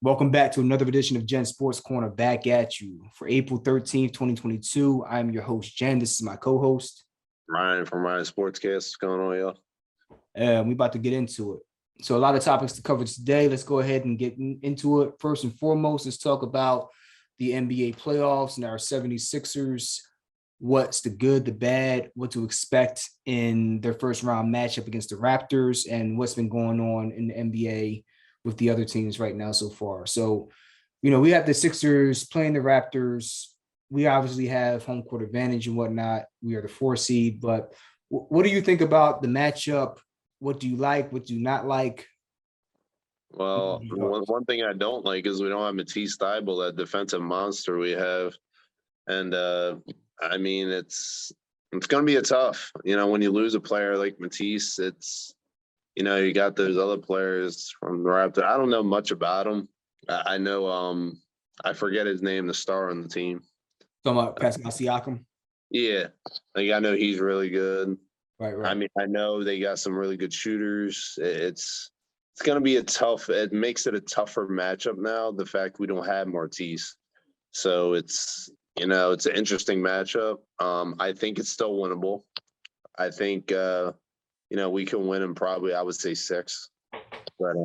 Welcome back to another edition of Gen Sports Corner, back at you for April 13th, 2022. I'm your host, Jen. This is my co-host. Ryan from Ryan Sportscast. What's going on, y'all? We're about to get into it. So a lot of topics to cover today. Let's go ahead and get into it. First and foremost, let's talk about the NBA playoffs and our 76ers. What's the good, the bad, what to expect in their first round matchup against the Raptors, and what's been going on in the NBA with the other teams right now so far. So, we have the Sixers playing the Raptors. We obviously have home court advantage and whatnot. We are the 4 seed, but what do you think about the matchup? What do you like? What do you not like? Well, one thing I don't like is we don't have Matisse Thybulle, that defensive monster we have. And, it's going to be a tough, when you lose a player like Matisse, you got those other players from the Raptors. I don't know much about them. I know, I forget his name, the star on the team. Talking about Pascal Siakam? Yeah. I know he's really good. Right. I know they got some really good shooters. It's going to be it makes it a tougher matchup now, the fact we don't have Matisse. So it's an interesting matchup. I think it's still winnable. I think, we can win in probably, I would say 6, but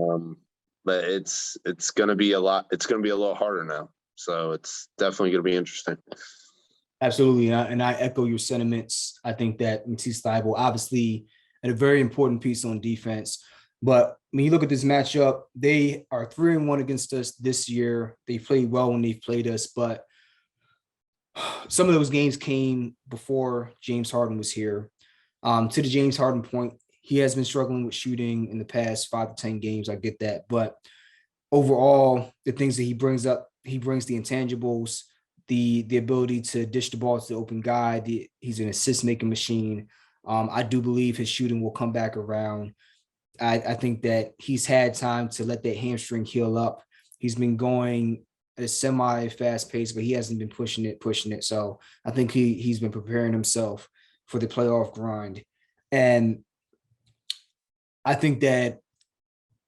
it's going to be a lot. It's going to be a little harder now. So it's definitely going to be interesting. Absolutely. And I echo your sentiments. I think that Matisse Thybulle obviously had a very important piece on defense, but when you look at this matchup, they are 3-1 against us this year. They played well when they've played us, but some of those games came before James Harden was here. To the James Harden point, he has been struggling with shooting in the past 5 to 10 games. I get that. But overall, the things that he brings up, he brings the intangibles, the ability to dish the ball to the open guy. He's an assist-making machine. I do believe his shooting will come back around. I think that he's had time to let that hamstring heal up. He's been going at a semi-fast pace, but he hasn't been pushing it. So I think he's been preparing himself for the playoff grind. And I think that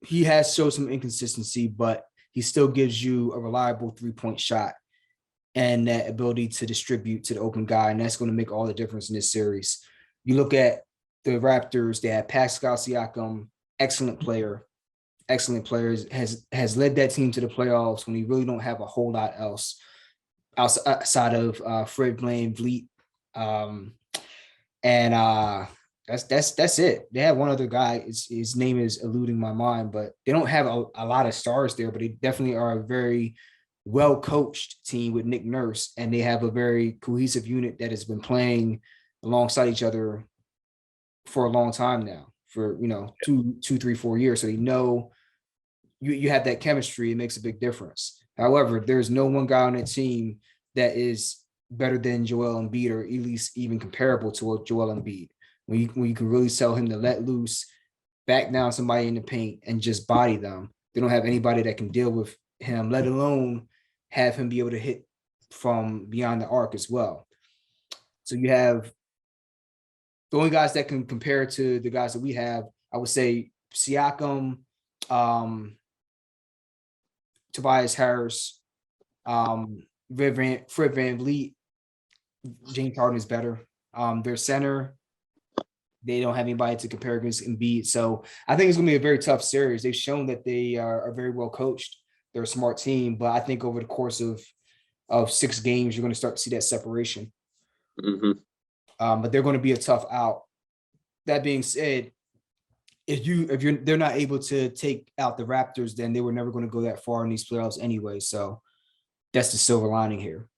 he has showed some inconsistency, but he still gives you a reliable 3-point shot and that ability to distribute to the open guy. And that's going to make all the difference in this series. You look at the Raptors, they have Pascal Siakam, excellent player, has led that team to the playoffs when you really don't have a whole lot else outside of Fred VanVleet. That's it. They have one other guy. His name is eluding my mind, but they don't have a lot of stars there, but they definitely are a very well-coached team with Nick Nurse, and they have a very cohesive unit that has been playing alongside each other for a long time now, for 2, 3, 4 years. So they know you have that chemistry. It makes a big difference. However, there's no one guy on that team that is better than Joel Embiid, or at least even comparable to Joel Embiid. When you can really tell him to let loose, back down somebody in the paint, and just body them. They don't have anybody that can deal with him, let alone have him be able to hit from beyond the arc as well. So you have the only guys that can compare to the guys that we have, I would say Siakam, Tobias Harris, Fred VanVleet. James Harden is better. Their center, they don't have anybody to compare against Embiid. So I think it's going to be a very tough series. They've shown that they are very well coached. They're a smart team, but I think over the course of 6 games, you're going to start to see that separation. Mm-hmm. But they're going to be a tough out. That being said, they're not able to take out the Raptors, then they were never going to go that far in these playoffs anyway. So that's the silver lining here.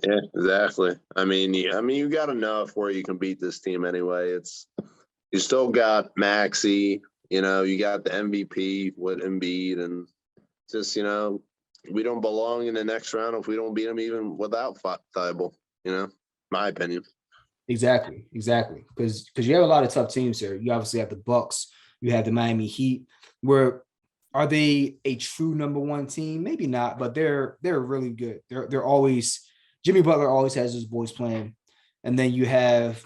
Yeah, exactly. You got enough where you can beat this team anyway. You still got Maxey, you got the MVP with Embiid, and just, we don't belong in the next round if we don't beat them even without Thybulle, my opinion. Exactly. Because you have a lot of tough teams here. You obviously have the Bucks, you have the Miami Heat. Are they a true number 1 team? Maybe not, but they're really good. They're always, Jimmy Butler always has his boys playing. And then you have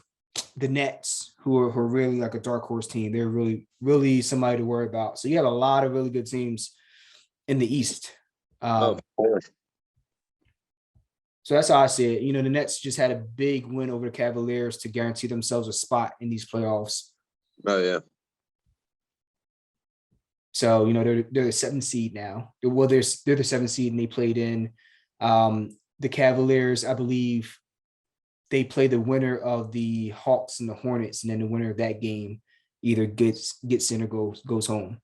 the Nets, who are really like a dark horse team. They're really, really somebody to worry about. So you have a lot of really good teams in the East. Oh, Um, of course. so that's how I see it. The Nets just had a big win over the Cavaliers to guarantee themselves a spot in these playoffs. Oh, yeah. So they're the seventh seed now. Well, they're the seventh seed, and they played in the Cavaliers. I believe they play the winner of the Hawks and the Hornets, and then the winner of that game either gets in or goes home.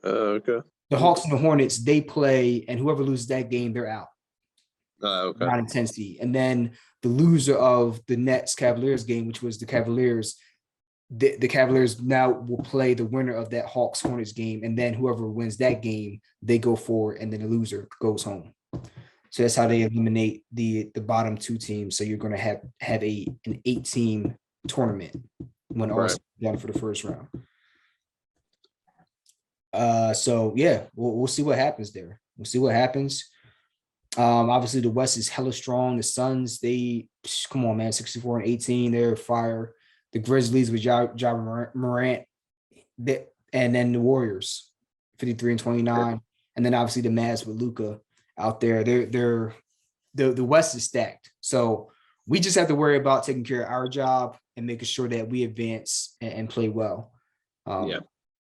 Okay. The Hawks and the Hornets, they play, and whoever loses that game, they're out. Okay. 9 and 10 seed. And then the loser of the Nets Cavaliers game, which was the Cavaliers, the Cavaliers now will play the winner of that Hawks Hornets game, and then whoever wins that game, they go forward, and then the loser goes home. So that's how they eliminate the bottom two teams. So you're going to have an 8-team tournament when all Right. done for the first round. So yeah, we'll see what happens there. We'll see what happens. Obviously the West is hella strong. The Suns, they come on, man, 64 and 18, they're fire. The Grizzlies with Ja Morant, and then the Warriors, 53 and 29, and then obviously the Mavs with Luka out there. The West is stacked. So we just have to worry about taking care of our job and making sure that we advance and play well. Yeah.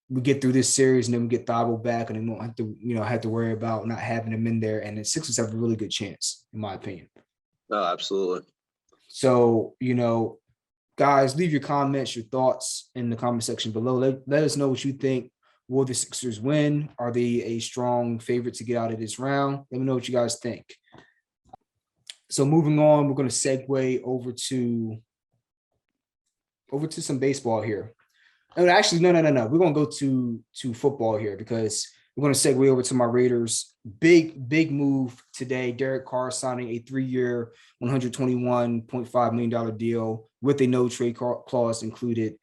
We get through this series and then we get Thibault back, and then we won't have to worry about not having him in there. And the Sixers have a really good chance, in my opinion. No, absolutely. So, guys, leave your comments, your thoughts in the comment section below. Let us know what you think. Will the Sixers win? Are they a strong favorite to get out of this round? Let me know what you guys think. So moving on, we're going to segue over to some baseball here. No, actually, no. We're going to go to football here because we're going to segue over to my Raiders. Big move today. Derek Carr signing a 3-year, $121.5 million deal with a no trade clause included.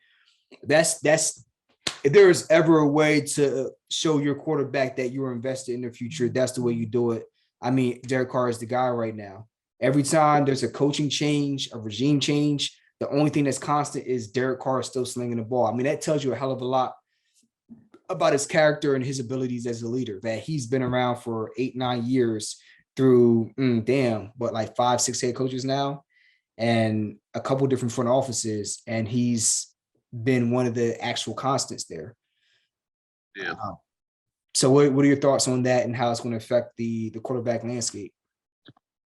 That's if there is ever a way to show your quarterback that you're invested in the future, that's the way you do it. I mean, Derek Carr is the guy right now. Every time there's a coaching change, a regime change, the only thing that's constant is Derek Carr still slinging the ball. I mean, that tells you a hell of a lot about his character and his abilities as a leader, that he's been around for 8-9 years through, like 5-6 head coaches now and a couple different front offices. And he's been one of the actual constants there. Yeah. So what are your thoughts on that and how it's going to affect the quarterback landscape?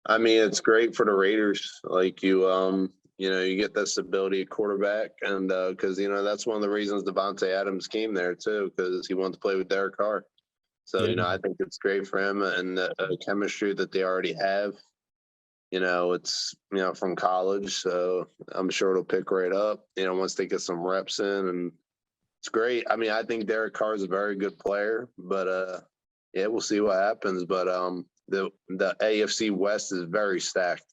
I mean, it's great for the Raiders. Like you get that stability at quarterback, and because that's one of the reasons Devontae Adams came there too, because he wanted to play with Derek Carr. So I think it's great for him and the chemistry that they already have. It's from college, so I'm sure it'll pick right up. Once they get some reps in, and it's great. I mean, I think Derek Carr is a very good player, but we'll see what happens. But the AFC West is very stacked.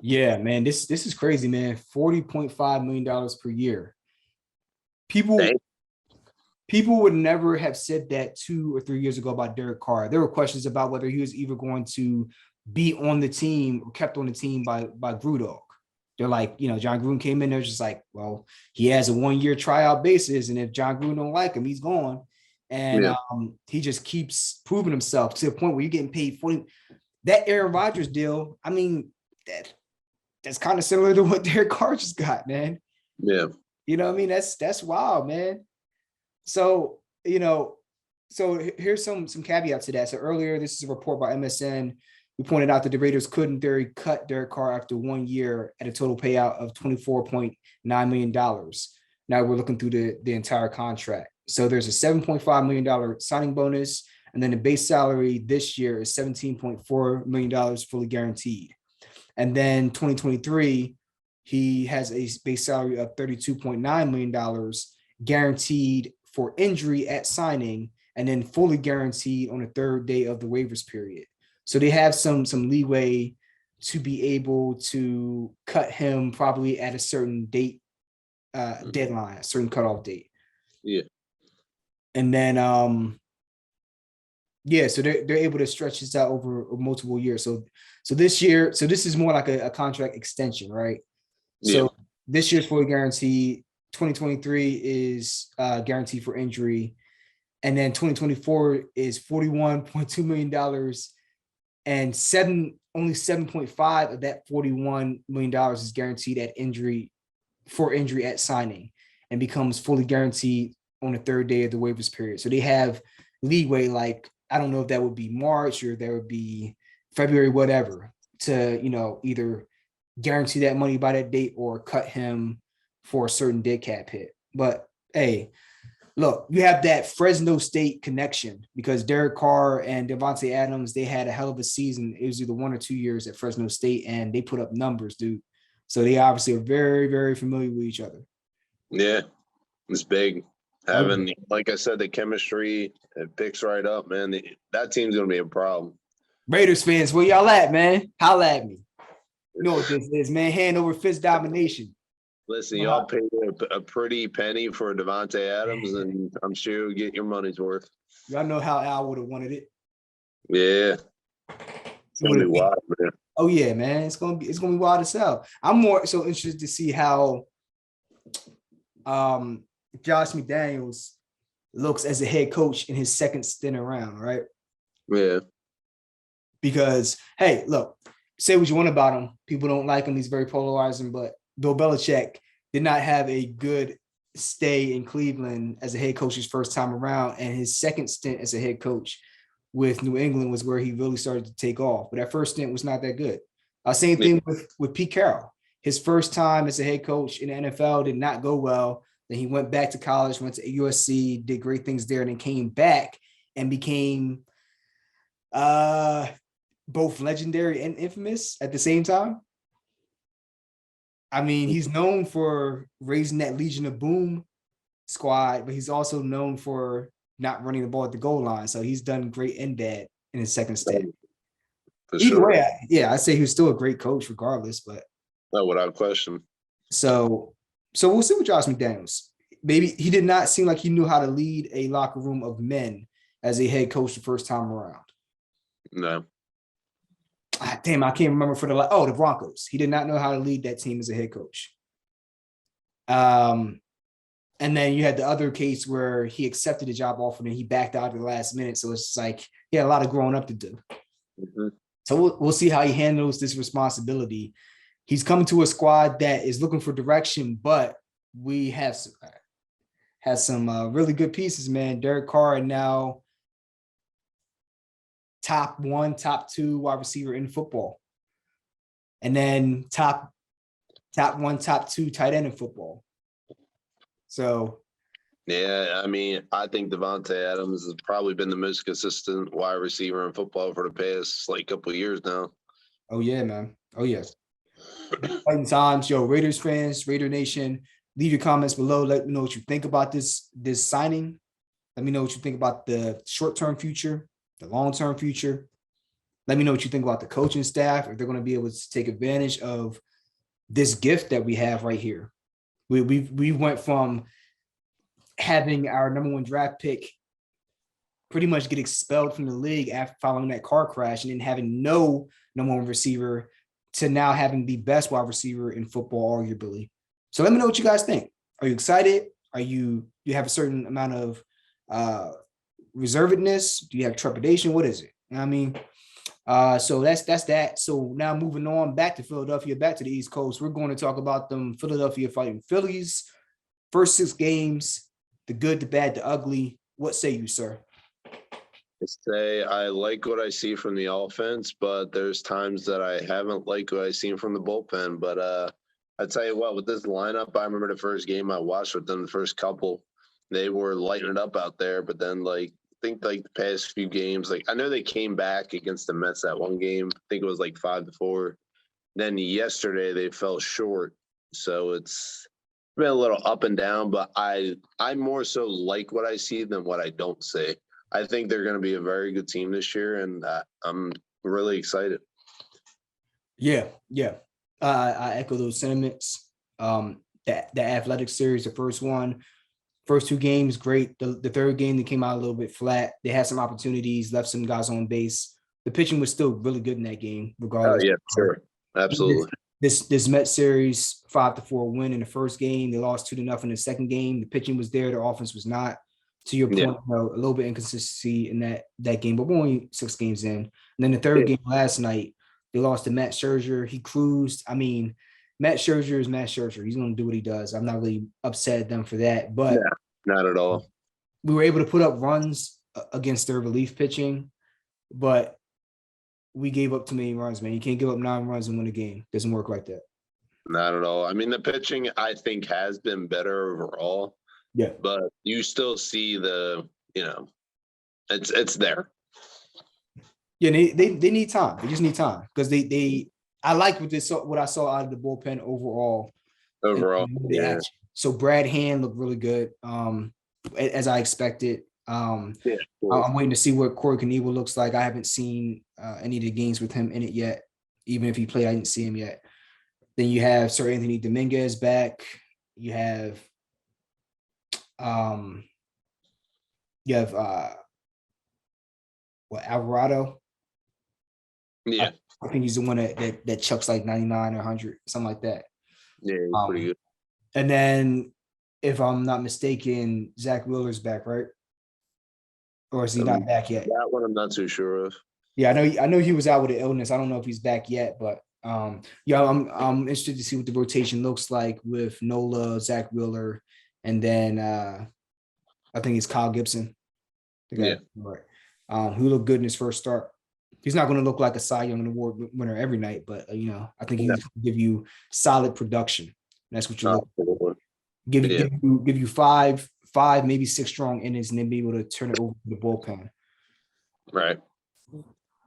Yeah, man, this is crazy, man. $40.5 million per year. People would never have said that 2 or 3 years ago about Derek Carr. There were questions about whether he was either going to be on the team or kept on the team by Grudog. They're like, John Gruden came in there just like, well, he has a 1-year tryout basis, and if John Gruden don't like him, he's gone. And he just keeps proving himself to the point where you're getting paid 40. That Aaron Rodgers deal, I mean, that's kind of similar to what Derek Carr just got, man. Yeah. You know what I mean? That's wild, man. So, so here's some caveats to that. So earlier, this is a report by MSN. We pointed out that the Raiders could, in theory, cut Derek Carr after 1 year at a total payout of $24.9 million. Now we're looking through the entire contract. So there's a $7.5 million signing bonus, and then the base salary this year is $17.4 million fully guaranteed. And then 2023, he has a base salary of $32.9 million guaranteed for injury at signing, and then fully guaranteed on the third day of the waivers period. So they have some leeway to be able to cut him probably at a certain date, deadline, a certain cutoff date. Yeah. And then, so they're able to stretch this out over multiple years. So this year, so this is more like a contract extension, right? So this year's fully guaranteed. 2023 is guaranteed for injury. And then 2024 is $41.2 million, and only 7.5 of that $41 million is guaranteed at injury at signing, and becomes fully guaranteed on the third day of the waivers period. So they have leeway, like I don't know if that would be March or there would be February, whatever, to either guarantee that money by that date or cut him for a certain dead cap hit. But hey, look, you have that Fresno State connection because Derek Carr and Davante Adams, they had a hell of a season. It was either 1 or 2 years at Fresno State, and they put up numbers, dude. So they obviously are very, very familiar with each other. Yeah, it's big. Having, like I said, the chemistry, it picks right up, man. That team's going to be a problem. Raiders fans, where y'all at, man? Holla at me. You know what this is, man. Hand over fist domination. Listen, y'all paid a pretty penny for Davante Adams, and I'm sure you'll get your money's worth. Y'all know how Al would have wanted it. Yeah. It's going to be wild, man. Oh, yeah, man. It's gonna be wild as hell. I'm more so interested to see how Josh McDaniels looks as a head coach in his second stint around, right? Yeah. Because, hey, look, say what you want about him. People don't like him. He's very polarizing, but Bill Belichick did not have a good stay in Cleveland as a head coach his first time around, and his second stint as a head coach with New England was where he really started to take off. But that first stint was not that good. Same thing with Pete Carroll. His first time as a head coach in the NFL did not go well. Then he went back to college, went to USC, did great things there, and then came back and became both legendary and infamous at the same time. I mean, he's known for raising that Legion of Boom squad, but he's also known for not running the ball at the goal line. So he's done great and bad in his second stint. Either way, I'd say he was still a great coach regardless. But no, without question. So we'll see with Josh McDaniels. Maybe he did not seem like he knew how to lead a locker room of men as a head coach the first time around. No. Damn, I can't remember for the Broncos. He did not know how to lead that team as a head coach. And then you had the other case where he accepted a job offer and he backed out at the last minute. So it's just like he had a lot of growing up to do. Mm-hmm. So we'll see how he handles this responsibility. He's coming to a squad that is looking for direction, but we have some really good pieces, man. Derek Carr and now top 1, top 2 wide receiver in football. And then top 1, top 2 tight end in football. So, yeah, I mean, I think Davante Adams has probably been the most consistent wide receiver in football for the past couple of years now. Oh yeah, man. Oh yes. Exciting times, yo, Raiders fans, Raider Nation. Leave your comments below. Let me know what you think about this signing. Let me know what you think about the short-term future, the long-term future. Let me know what you think about the coaching staff, if they're going to be able to take advantage of this gift that we have right here. We went from having our number 1 draft pick pretty much get expelled from the league after following that car crash, and then having no number 1 receiver, to now having the best wide receiver in football, arguably. So let me know what you guys think. Are you excited? Are you have a certain amount of reservedness? Do you have trepidation? What is it? You know what I mean? So that's that. So now moving on back to Philadelphia, back to the East Coast, we're going to talk about them Philadelphia fighting Phillies. First 6 games, the good, the bad, the ugly. What say you, sir? I like what I see from the offense, but there's times that I haven't liked what I've seen from the bullpen. But I tell you what, with this lineup, I remember the first game I watched with them, the first couple, they were lighting it up out there. But then, I think the past few games, I know they came back against the Mets that one game. I think it was 5-4. Then yesterday they fell short. So it's been a little up and down, but I more so like what I see than what I don't see. I think they're going to be a very good team this year, and I'm really excited. Yeah. I echo those sentiments. The athletic series, the first 2 games, great. The third game, they came out a little bit flat. They had some opportunities, left some guys on base. The pitching was still really good in that game, regardless. Oh, yeah, sure. Absolutely. This Mets series, 5-4 win in the first game. They lost 2-0 in the second game. The pitching was there. The offense was not. To your Yeah. point, a little bit inconsistency in that game, but we're only 6 games in. And then the third game last night, they lost to Matt Scherzer. He cruised. I mean, Matt Scherzer is Matt Scherzer. He's going to do what he does. I'm not really upset at them for that, but Not at all. we were able to put up runs against their relief pitching, but we gave up too many runs, man. You can't give up 9 runs and win a game. Doesn't work like that. Not at all. I mean, the pitching, I think, has been better overall. Yeah. But you still see it's there. Yeah, they need time. They just need time because I like what I saw out of the bullpen overall. Overall, yeah. So Brad Hand looked really good, as I expected. I'm waiting to see what Corey Knebel looks like. I haven't seen any of the games with him in it yet. Even if he played, I didn't see him yet. Then you have Sir Anthony Dominguez back. You have Alvarado. Yeah. I think he's the one that chucks like 99 or 100, something like that. Yeah, he's pretty good. And then, if I'm not mistaken, Zach Wheeler's back, right? Or is he not back yet? That one I'm not too sure of. Yeah, I know he was out with an illness. I don't know if he's back yet, but yeah, I'm interested to see what the rotation looks like with Nola, Zach Wheeler, and then I think it's Kyle Gibson. Yeah. Right. Who looked good in his first start. He's not going to look like a Cy Young Award winner every night, but I think he's going to give you solid production. That's what you're looking for. Give you five, maybe 6 strong innings, and then be able to turn it over to the bullpen. Right.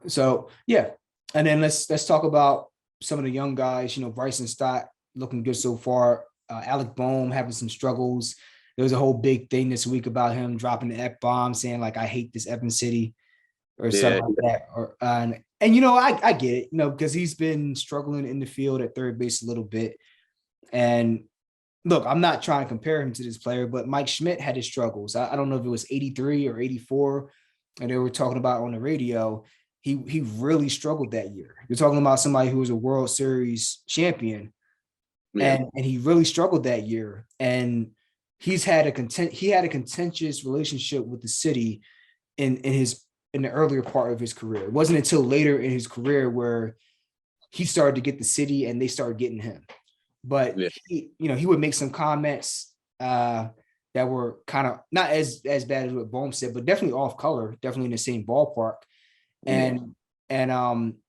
So yeah, and then let's talk about some of the young guys. Bryson Stott looking good so far. Alec Boehm having some struggles. There was a whole big thing this week about him dropping the F-bomb, saying like, "I hate this Evan City," or something like that. Or and I get it, because he's been struggling in the field at third base a little bit. And look, I'm not trying to compare him to this player, but Mike Schmidt had his struggles. I don't know if it was 83 or 84, and they were talking about on the radio. He really struggled that year. You're talking about somebody who was a World Series champion, and he really struggled that year. And he had a contentious relationship with the city in the earlier part of his career. It wasn't until later in his career where he started to get the city and they started getting him. But he would make some comments that were kind of not as bad as what Boehm said, but definitely off color, definitely in the same ballpark. And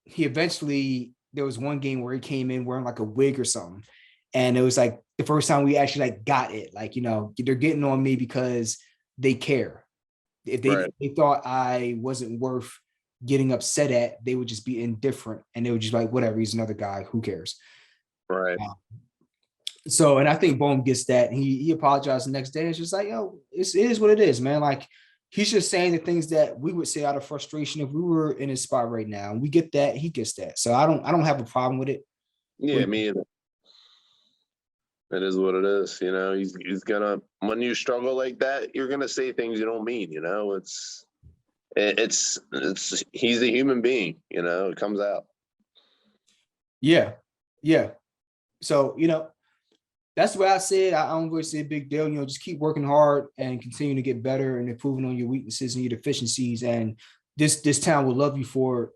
he eventually, there was one game where he came in wearing like a wig or something, and it was like the first time we actually like got it. Like, they're getting on me because they care. If they thought I wasn't worth getting upset at, they would just be indifferent, and they would just like, whatever, he's another guy, who cares? Right. So, and I think Boehm gets that. He apologized the next day. It's just like, it is what it is, man. Like, he's just saying the things that we would say out of frustration if we were in his spot right now. We get that. He gets that. So I don't have a problem with it. Yeah, me either. It is what it is. He's gonna, when you struggle like that, you're gonna say things you don't mean. It's he's a human being. It comes out. Yeah. So that's what I said. I don't really see a big deal. Just keep working hard and continue to get better and improving on your weaknesses and your deficiencies. And this town will love you for it,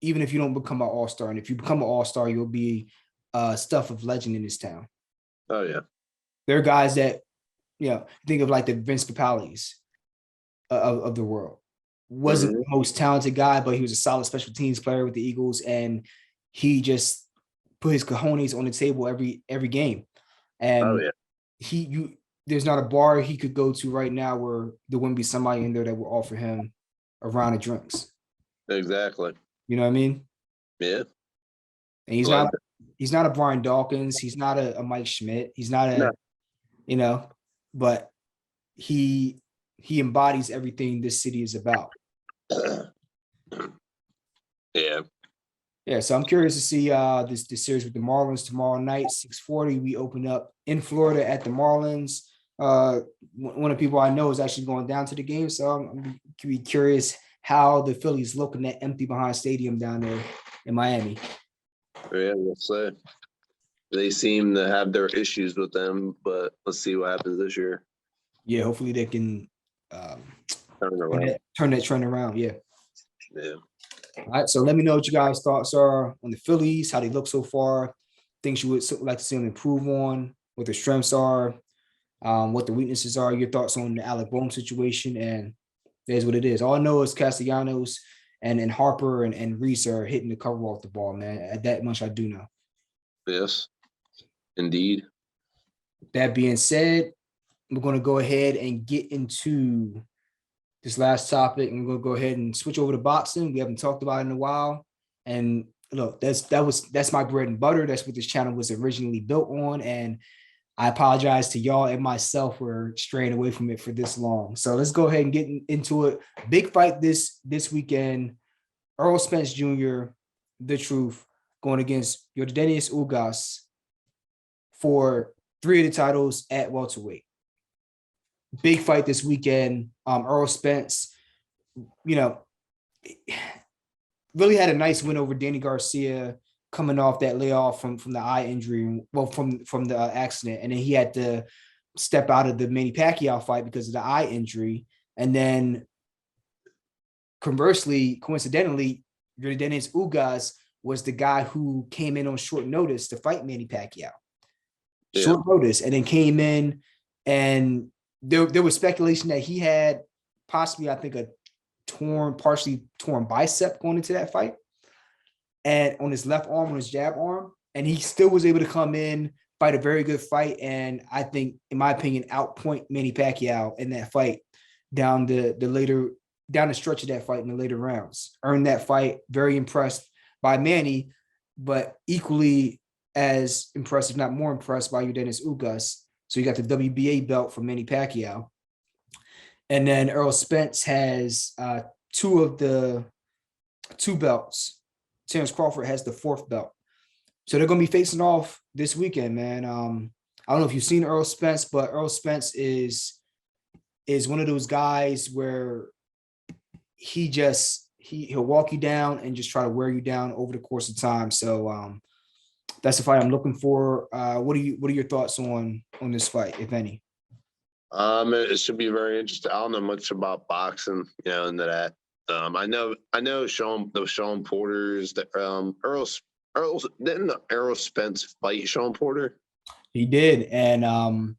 even if you don't become an all-star. And if you become an all-star, you'll be stuff of legend in this town. Oh yeah. There are guys that, think of like the Vince Papales of the world. Wasn't the most talented guy, but he was a solid special teams player with the Eagles, and he just put his cojones on the table every game. And there's not a bar he could go to right now where there wouldn't be somebody in there that will offer him a round of drinks. Exactly. You know what I mean? Yeah. And he's not a Brian Dawkins. He's not a Mike Schmidt. He's not but he embodies everything this city is about. Yeah. Yeah, so I'm curious to see this series with the Marlins tomorrow night, 6:40. We open up in Florida at the Marlins. One of the people I know is actually going down to the game, so I'm be curious how the Phillies look in that empty behind stadium down there in Miami. Yeah, we'll see. They seem to have their issues with them, but let's see what happens this year. Yeah, hopefully they can Turn around. turn that trend around. Yeah. Yeah. All right. So let me know what you guys' thoughts are on the Phillies, how they look so far, things you would like to see them improve on, what their strengths are, what the weaknesses are, your thoughts on the Alec Bohm situation, and there's what it is. All I know is Castellanos and Harper and Reese are hitting the cover off the ball, man. That much I do know. Yes, indeed. That being said, we're going to go ahead and get into this last topic. And we're going to go ahead and switch over to boxing. We haven't talked about it in a while. And look, that's my bread and butter. That's what this channel was originally built on. And I apologize to y'all and myself for straying away from it for this long. So let's go ahead and get into it. Big fight this weekend. Errol Spence Jr., The Truth, going against Yordenis Ugas for 3 of the titles at welterweight. Big fight this weekend. Errol Spence, really had a nice win over Danny Garcia coming off that layoff from the eye injury, from the accident. And then he had to step out of the Manny Pacquiao fight because of the eye injury. And then coincidentally, Yordenis Ugas was the guy who came in on short notice to fight Manny Pacquiao. Short notice, and then came in, and there was speculation that he had possibly, I think, a partially torn bicep going into that fight, and on his left arm, on his jab arm, and he still was able to come in, fight a very good fight, and I think, in my opinion, outpoint Manny Pacquiao in that fight down the stretch of that fight in the later rounds. Earned that fight. Very impressed by Manny, but equally as impressed, if not more impressed, by Yordenis Ugas. So you got the WBA belt from Manny Pacquiao. And then Errol Spence has 2 of the 2 belts. Terrence Crawford has the 4th belt. So they're going to be facing off this weekend, man. I don't know if you've seen Errol Spence, but Errol Spence is one of those guys where he'll walk you down and just try to wear you down over the course of time. So that's the fight I'm looking for. What are your thoughts on this fight, if any? It should be very interesting. I don't know much about boxing, into that. I know Sean Porter's that didn't Errol Spence fight Sean Porter? He did, and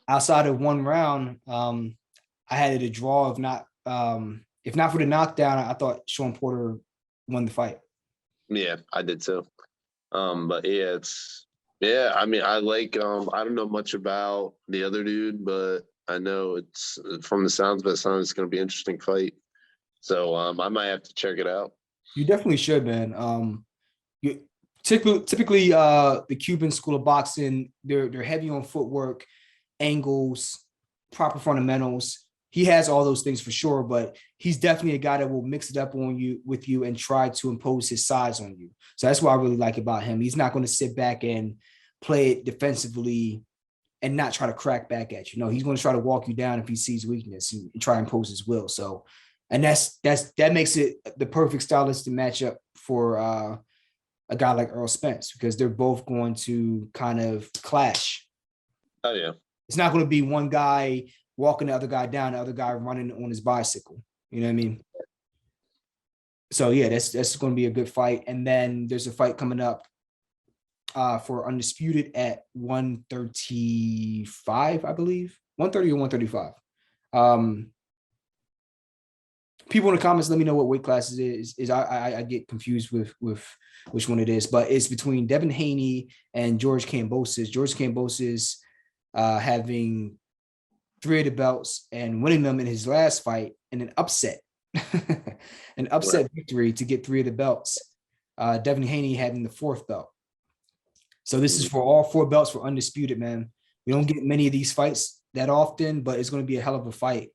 outside of one round, I had it a draw. If not for the knockdown, I thought Sean Porter won the fight. Yeah, I did too. But I mean, I don't know much about the other dude, but I know it's, from the sounds of it, it's going to be an interesting fight. So I might have to check it out. You definitely should, man. Typically, the Cuban school of boxing, they're heavy on footwork, angles, proper fundamentals. He has all those things for sure, but he's definitely a guy that will mix it up with you and try to impose his size on you. So that's what I really like about him. He's not going to sit back and play it defensively and not try to crack back at you. No, he's going to try to walk you down if he sees weakness and try to impose his will. So, and that makes it the perfect stylistic matchup for a guy like Errol Spence, because they're both going to kind of clash. Oh yeah. It's not going to be one guy walking the other guy down, the other guy running on his bicycle. You know what I mean? So yeah, that's going to be a good fight. And then there's a fight coming up for Undisputed at 135, I believe. 130 or 135. People in the comments, let me know what weight class it is. I get confused with which one it is, but it's between Devin Haney and George Kambosos. George Kambosos having 3 of the belts and winning them in his last fight in an upset, victory to get 3 of the belts. Devin Haney having the 4th belt. So this is for all 4 belts for Undisputed, man. We don't get many of these fights that often, but it's going to be a hell of a fight.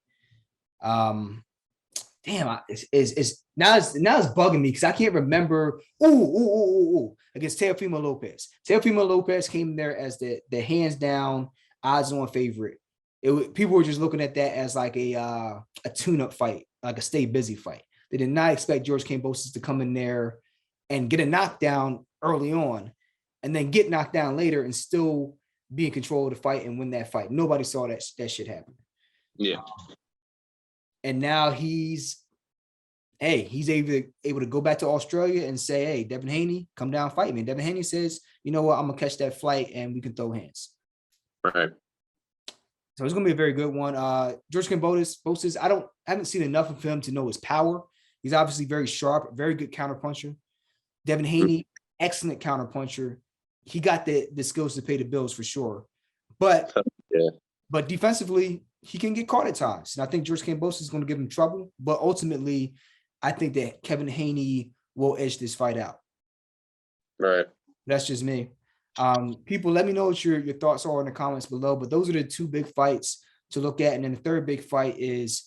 It's now it's bugging me because I can't remember. Against Teofimo Lopez. Teofimo Lopez came there as the hands down odds-on favorite. People were just looking at that as like a tune-up fight, like a stay busy fight. They did not expect George Kambosos to come in there and get a knockdown early on, and then get knocked down later and still be in control of the fight and win that fight. Nobody saw that shit happen. Yeah. And now he's able to go back to Australia and say, hey, Devin Haney, come down, fight me. And Devin Haney says, you know what, I'm gonna catch that flight and we can throw hands. Right. So it's gonna be a very good one. George Kambosos, I haven't seen enough of him to know his power. He's obviously very sharp, very good counterpuncher. Devin Haney, excellent counterpuncher. He got the skills to pay the bills for sure. But Yeah. but defensively, he can get caught at times. And I think George Kambosos is going to give him trouble. But ultimately, I think that Kevin Haney will edge this fight out. Right. That's just me. People, let me know what your thoughts are in the comments below. But those are the two big fights to look at. And then the third big fight is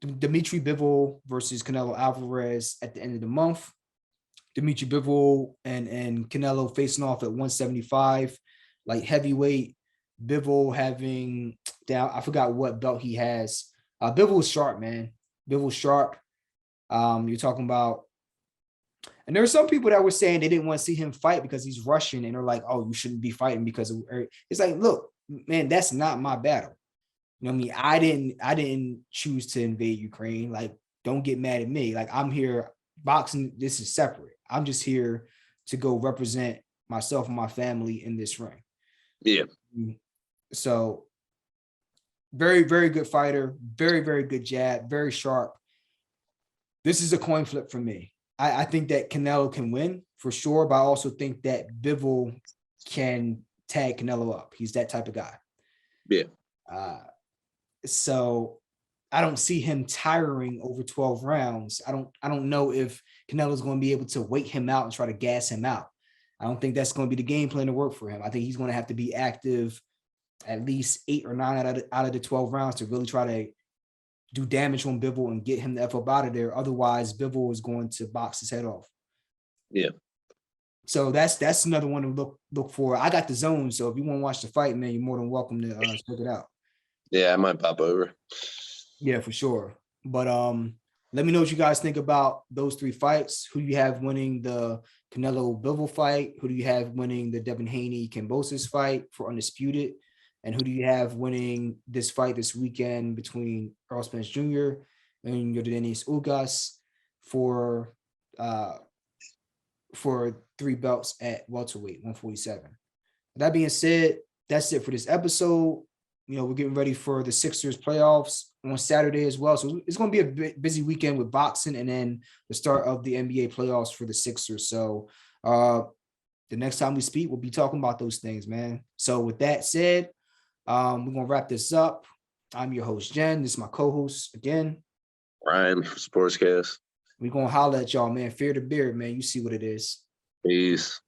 Dimitri Bivol versus Canelo Alvarez at the end of the month. Dimitri Bivol and Canelo facing off at 175, like heavyweight. Bivol having down, I forgot what belt he has. Bivol is sharp, man. Bivol sharp. You're talking about, and there are some people that were saying they didn't want to see him fight because he's Russian, and they're like, "Oh, you shouldn't be fighting because of." It's like, look, man, that's not my battle. You know what I mean? I didn't choose to invade Ukraine. Like, don't get mad at me. Like, I'm here boxing. This is separate. I'm just here to go represent myself and my family in this ring. Yeah. So very, very good fighter, very, very good jab, very sharp. This is a coin flip for me. I think that Canelo can win for sure, but I also think that Bivol can tag Canelo up. He's that type of guy. Yeah. So I don't see him tiring over 12 rounds. I don't know if Canelo's going to be able to wait him out and try to gas him out. I don't think that's going to be the game plan to work for him. I think he's going to have to be active at least 8 or 9 out of the 12 rounds to really try to do damage on Bivol and get him the F up out of there. Otherwise, Bivol is going to box his head off. Yeah. So that's another one to look for. I got the zone, so if you want to watch the fight, man, you're more than welcome to check it out. Yeah, I might pop over. Yeah, for sure. But let me know what you guys think about those three fights. Who do you have winning the Canelo Bivol fight? Who do you have winning the Devin Haney Kambosos fight for undisputed? And who do you have winning this fight this weekend between Errol Spence Jr. and Yordenis Ugas for 3 belts at welterweight 147? That being said, that's it for this episode. You know, we're getting ready for the Sixers playoffs on Saturday as well. So it's going to be a busy weekend with boxing and then the start of the NBA playoffs for the Sixers. So the next time we speak, we'll be talking about those things, man. So with that said, we're going to wrap this up. I'm your host, Jen. This is my co-host again, Ryan for Sportscast. We're going to holler at y'all, man. Fear the beard, man. You see what it is. Peace.